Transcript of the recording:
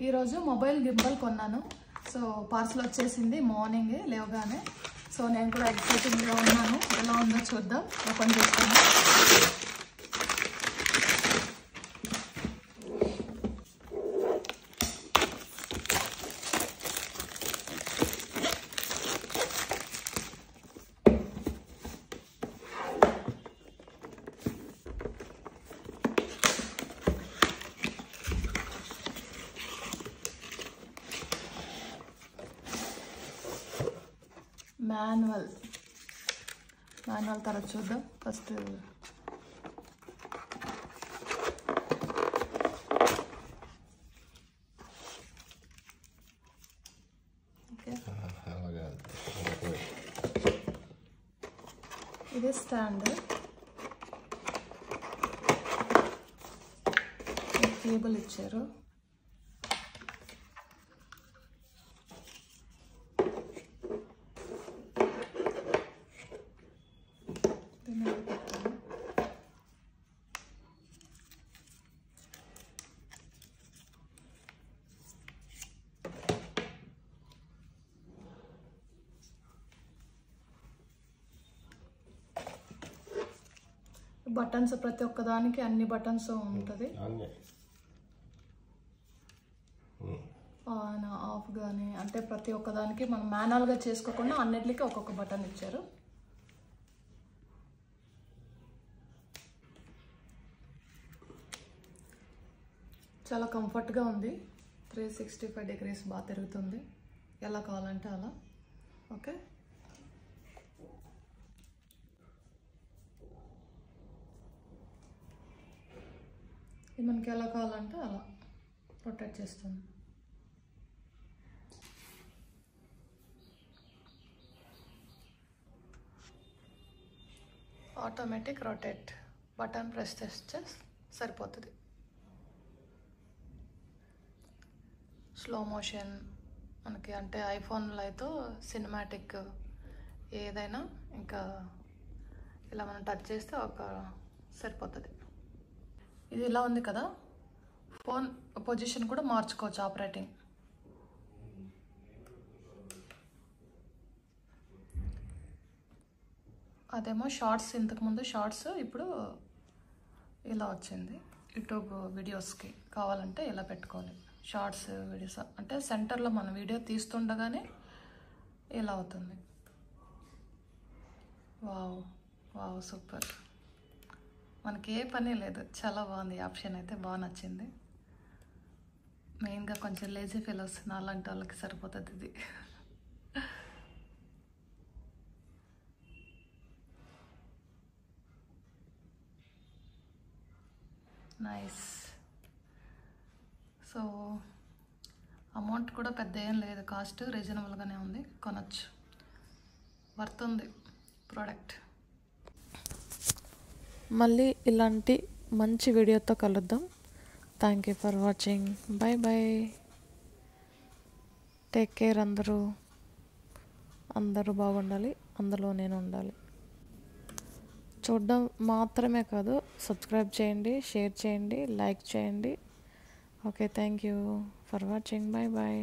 ఈరోజు mobile gimbal కొన్నాను. So parcel వచ్చేసింది మార్నింగ్ లేవగానే. సో నేను కూడా ఎక్సైటింగ్గా ఉన్నాను. ఎలా ఉందో చూద్దాం. ఓపెన్ చేస్తాను. మాన్యువల్ తర్వాత చూద్దాం. ఫస్ట్ ఓకే, ఇది స్టాండ్, కేబుల్ ఇచ్చారు. బటన్స్ ప్రతి ఒక్కదానికి అన్ని బటన్స్ ఉంటుంది. ఆన్ ఆఫ్ కానీ అంటే ప్రతి ఒక్కదానికి మనం మాన్యువల్గా చేసుకోకుండా అన్నిటికీ ఒక్కొక్క బటన్ ఇచ్చారు. చాలా కంఫర్ట్గా ఉంది. 365 డిగ్రీస్ బాగా తిరుగుతుంది. ఎలా కావాలంటే అలా. ఓకే, ఇది మనకి ఎలా కావాలంటే అలా రొటేట్ చేస్తుంది. ఆటోమేటిక్ రొటేట్ బటన్ ప్రెస్ చేస్తే సరిపోతుంది. స్లో మోషన్ మనకి అంటే ఐఫోన్లో అయితే సినిమాటిక్ ఏదైనా ఇంకా ఇలా మనం టచ్ చేస్తే ఒక సరిపోతుంది. ఇది ఇలా ఉంది కదా, ఫోన్ పొజిషన్ కూడా మార్చుకోవచ్చు. ఆపరేటింగ్ అదేమో షార్ట్స్, ఇంతకుముందు షార్ట్స్, ఇప్పుడు ఇలా వచ్చింది. యూట్యూబ్ వీడియోస్కి కావాలంటే ఇలా పెట్టుకోవాలి. షార్ట్స్ వీడియోస్ అంటే సెంటర్లో మనం వీడియో తీస్తుండగానే ఇలా అవుతుంది. Wow wow, super. మనకి ఏ పని లేదు, చాలా బాగుంది. ఆప్షన్ అయితే బాగా నచ్చింది. మెయిన్గా కొంచెం లేజీ ఫీల్ వస్తుంది, అలాంటి వాళ్ళకి సరిపోతుంది ఇది. నైస్. సో అమౌంట్ కూడా పెద్ద ఏం లేదు, కాస్ట్ రీజనబుల్గానే ఉంది, కొనచ్చు, వర్త్ ఉంది ప్రోడక్ట్. మళ్ళీ ఇలాంటి మంచి వీడియోతో కలుద్దాం. Thank you for watching. Bye bye. Take care. అందరూ బాగుండాలి, అందులో నేను ఉండాలి. చూడడం మాత్రమే కాదు, సబ్స్క్రైబ్ చేయండి, షేర్ చేయండి, లైక్ చేయండి. Okay, thank you for watching. Bye bye.